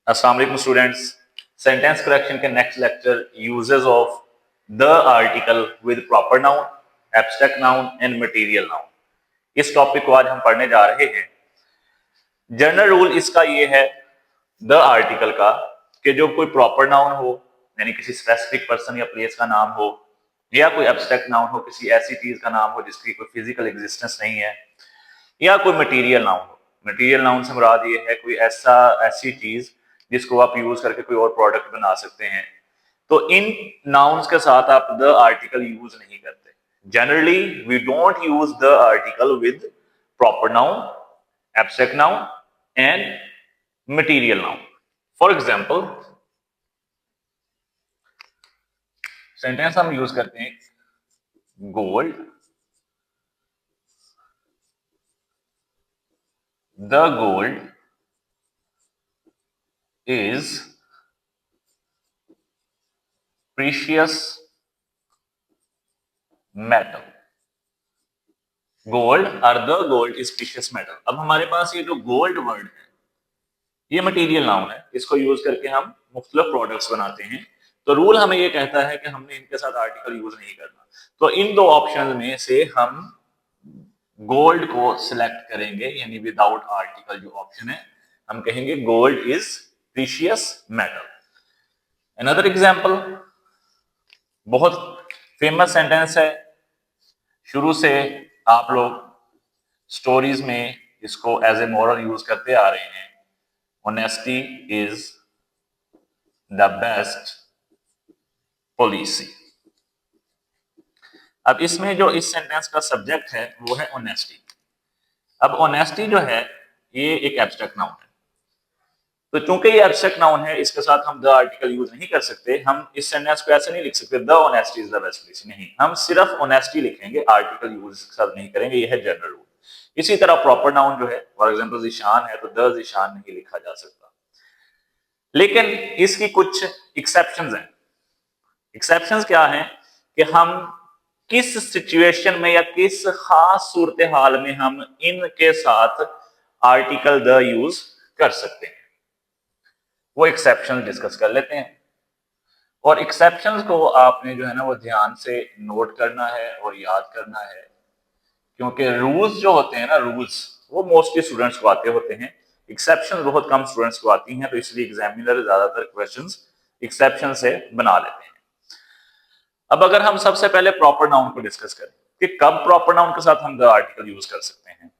अस्सलाम वालेकुम students. Sentence correction के next lecture uses of the article with proper noun, abstract noun and material noun, इस topic को आज हम पढ़ने जा रहे हैं। जनरल रूल इसका ये है द आर्टिकल का कि जो कोई प्रॉपर नाउन हो यानी किसी स्पेसिफिक पर्सन या प्लेस का नाम हो, या कोई एब्स्ट्रैक्ट नाउन हो किसी ऐसी चीज का नाम हो जिसकी कोई फिजिकल एग्जिस्टेंस नहीं है, या कोई मटेरियल नाउन हो। मटेरियल नाउन से मुराद ये है कोई ऐसी चीज जिसको आप यूज करके कोई और प्रोडक्ट बना सकते हैं। तो इन नाउन्स के साथ आप द आर्टिकल यूज नहीं करते। Generally we don't use the article with proper noun, abstract noun and material noun. For example sentence हम यूज करते हैं gold, the gold is precious metal। Gold और the gold is precious metal. अब हमारे पास ये जो गोल्ड वर्ड है ये मटेरियल नाउन है, इसको यूज करके हम मुख्तलिफ प्रोडक्ट्स बनाते हैं। तो रूल हमें ये कहता है कि हमने इनके साथ आर्टिकल यूज नहीं करना। तो इन दो ऑप्शन में से हम गोल्ड को सिलेक्ट करेंगे, यानी विदाउट आर्टिकल जो ऑप्शन है हम कहेंगे gold is precious metal. Another example, बहुत फेमस सेंटेंस है, शुरू से आप लोग स्टोरीज में इसको एज ए मॉरल यूज करते आ रहे हैं। Honesty is the best policy. अब इसमें जो इस सेंटेंस का सब्जेक्ट है वो है ऑनेस्टी। अब ऑनेस्टी जो है ये एक एब्स्ट्रैक्ट नाउन है, तो चूंकि ये एब्स्ट्रैक्ट नाउन है इसके साथ हम द आर्टिकल यूज नहीं कर सकते। हम इस सेंटेंस को ऐसे नहीं लिख सकते the honesty is the best policy, नहीं, हम सिर्फ ऑनेस्टी लिखेंगे, आर्टिकल यूज के साथ नहीं करेंगे। ये है जनरल रूल। इसी तरह प्रॉपर नाउन जो है, फॉर एग्जांपल जिशान है तो द जिशान नहीं लिखा जा सकता। लेकिन इसकी कुछ एक्सेप्शंस हैं। एक्सेप्शंस क्या हैं कि हम किस सिचुएशन में या किस खास सूरत हाल में हम इनके साथ आर्टिकल द यूज कर सकते हैं, वो एक्सेप्शन डिस्कस कर लेते हैं। और एक्सेप्शंस को आपने जो है ना वो ध्यान से नोट करना है और याद करना है, क्योंकि रूल्स जो होते हैं ना, रूल्स वो मोस्टली स्टूडेंट्स को आते होते हैं, एक्सेप्शन बहुत कम स्टूडेंट्स को आती हैं। तो इसलिए एग्जामिनर ज्यादातर क्वेश्चंस एक्सेप्शन से बना लेते हैं। अब अगर हम सबसे पहले प्रॉपर नाउन को डिस्कस करें कि कब प्रॉपर नाउन के साथ हम द आर्टिकल यूज कर सकते हैं।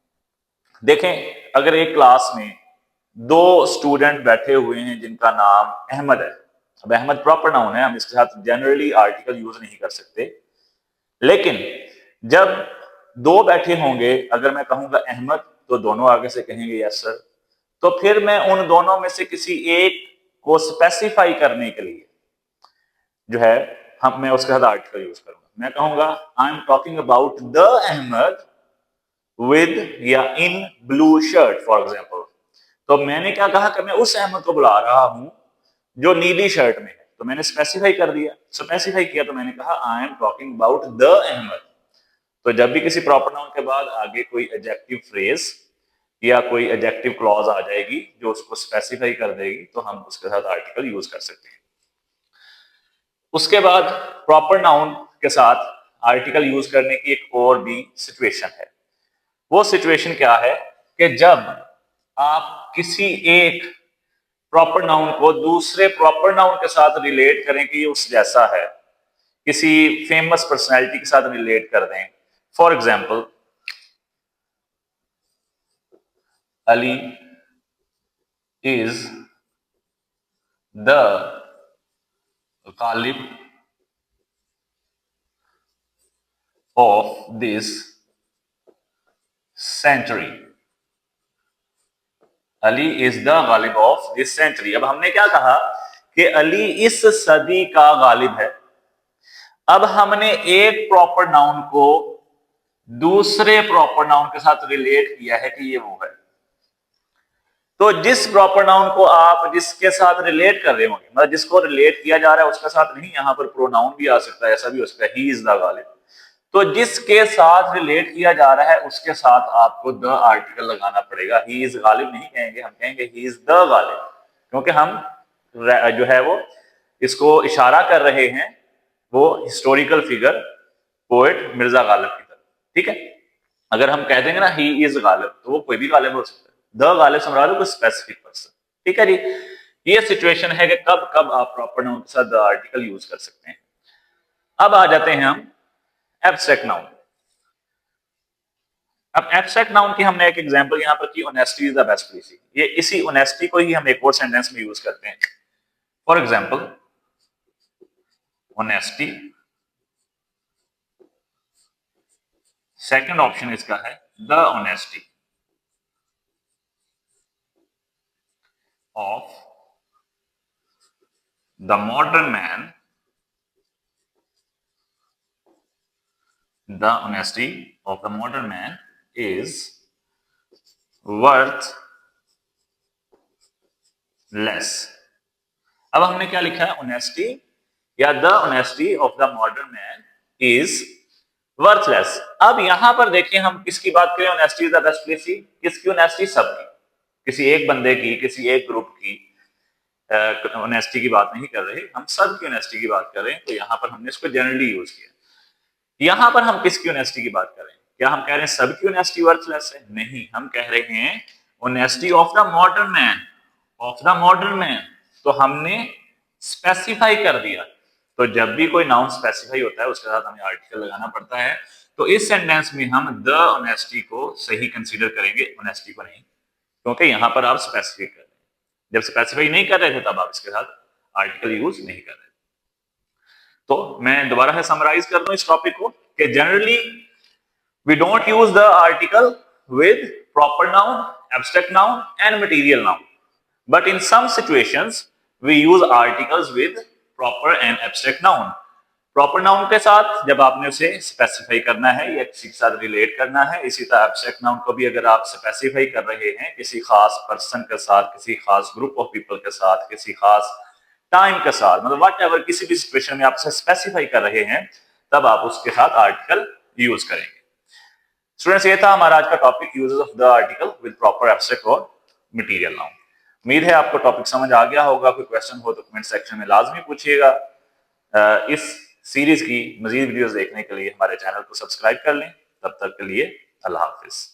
देखें, अगर एक क्लास में दो स्टूडेंट बैठे हुए हैं जिनका नाम अहमद है। अब अहमद प्रॉपर नाउन है, हम इसके साथ जनरली आर्टिकल यूज नहीं कर सकते। लेकिन जब दो बैठे होंगे, अगर मैं कहूंगा अहमद तो दोनों आगे से कहेंगे यस सर, तो फिर मैं उन दोनों में से किसी एक को स्पेसिफाई करने के लिए जो है मैं उसके साथ आर्टिकल यूज करूंगा। मैं कहूंगा I am talking about the Ahmad with या in blue shirt for example. तो मैंने क्या कहा कि मैं उस अहमद को बुला रहा हूं जो नीली शर्ट में है। तो मैंने स्पेसिफाई कर दिया, स्पेसिफाई किया, तो मैंने कहा I am talking about the Ahmad. तो जब भी किसी प्रॉपर नाउन के बाद आगे कोई एडजेक्टिव फ्रेज या कोई एडजेक्टिव क्लॉज आ जाएगी जो उसको स्पेसिफाई कर देगी, तो हम उसके साथ आर्टिकल यूज कर सकते हैं। उसके बाद प्रॉपर नाउन के साथ आर्टिकल यूज करने की एक और भी सिचुएशन है। वो सिचुएशन क्या है कि जब आप किसी एक प्रॉपर नाउन को दूसरे प्रॉपर नाउन के साथ रिलेट करें कि ये उस जैसा है, किसी फेमस पर्सनैलिटी के साथ रिलेट कर दें। For example, Ali is the Ghalib of this century. Ali is the Ghalib of this century. अब हमने क्या कहा कि अली इस सदी का गालिब है। अब हमने एक प्रॉपर नाउन को दूसरे प्रॉपर नाउन के साथ रिलेट किया है कि ये वो है। तो जिस प्रॉपर नाउन को आप जिसके साथ रिलेट कर रहे होंगे, मतलब जिसको रिलेट किया जा रहा है उसके साथ नहीं, यहां पर प्रोनाउन भी आ सकता है, ऐसा भी हो सकता है ही इज द गालिब। तो जिसके साथ रिलेट किया जा रहा है उसके साथ आपको द आर्टिकल लगाना पड़ेगा। ही इज गालिब नहीं कहेंगे, हम कहेंगे ही इज द गालिब। क्योंकि हम जो है वो इसको इशारा कर रहे हैं वो historical figure poet Mirza Ghalib की तरफ, ठीक है। अगर हम कह देंगे ना ही इज गालिब, तो वो कोई भी गालिब हो सकता है, द गालिब से मुराद है कोई स्पेसिफिक पर्सन, ठीक है जी। ये सिचुएशन है कि कब कब आप प्रॉपर नाउन के साथ द आर्टिकल यूज कर सकते हैं। अब आ जाते हैं हम एब्स्ट्रैक्ट नाउन। अब एब्स्ट्रैक्ट नाउन की हमने एक एग्जांपल यहां पर की, honesty is the best policy. ये इसी ऑनेस्टी को ही हम एक और सेंटेंस में यूज करते हैं। For example, honesty, second option इसका है the honesty of the modern man, the honesty of the modern man is worth less। अब हमने क्या लिखा है, ऑनेस्टी या the honesty of the modern man is worthless. अब यहां पर देखिए हम किसकी बात करें, honesty is the best policy, किसकी ऑनेस्टी, सबकी, किसी एक बंदे की, किसी एक ग्रुप की ऑनेस्टी की बात नहीं कर रहे, हम सब की ऑनेस्टी की बात कर रहे हैं। तो यहां पर हमने इसको जनरली यूज किया। यहां पर हम किसकी ऑनेस्टी की बात कर रहे हैं, क्या हम कह रहे हैं सबकी ऑनेस्टी वर्थलेस है, नहीं, हम कह रहे हैं honesty of the modern man, of the modern man. तो हमने स्पेसिफाई कर दिया। तो जब भी कोई नाउन स्पेसिफाई होता है उसके साथ हमें आर्टिकल लगाना पड़ता है। तो इस सेंटेंस में हम द ऑनेस्टी को सही कंसीडर करेंगे, ऑनेस्टी को नहीं, क्योंकि यहां पर आप स्पेसिफाई कर रहे हैं। जब स्पेसिफाई नहीं कर रहे थे तब आप इसके साथ आर्टिकल यूज नहीं कर रहे। तो मैं दोबारा से समराइज कर दूं इस टॉपिक को कि generally we don't use the article with proper noun, abstract noun and material noun, but in some situations we use articles with proper and abstract noun. Proper noun के साथ जब आपने उसे स्पेसिफाई करना है या किसी के साथ रिलेट करना है, इसी तरह एब्स्ट्रैक्ट नाउन को भी अगर आप स्पेसिफाई कर रहे हैं किसी खास पर्सन के साथ, किसी खास ग्रुप ऑफ पीपल के साथ, किसी खास टाइम के साथ, मतलब व्हाट एवर, किसी भी सिचुएशन में आप उसे स्पेसिफाई कर रहे हैं, तब आप उसके साथ आर्टिकल यूज करेंगे। स्टूडेंट्स, ये था हमारा आज का topic, uses of the article with proper abstract और मटेरियल नाउन। उम्मीद है आपको टॉपिक समझ आ गया होगा। कोई क्वेश्चन हो तो कमेंट सेक्शन में लाजमी पूछिएगा। इस सीरीज की मजीद वीडियोस देखने के लिए हमारे चैनल को सब्सक्राइब कर लें। तब तक के लिए अल्लाह हाफिज।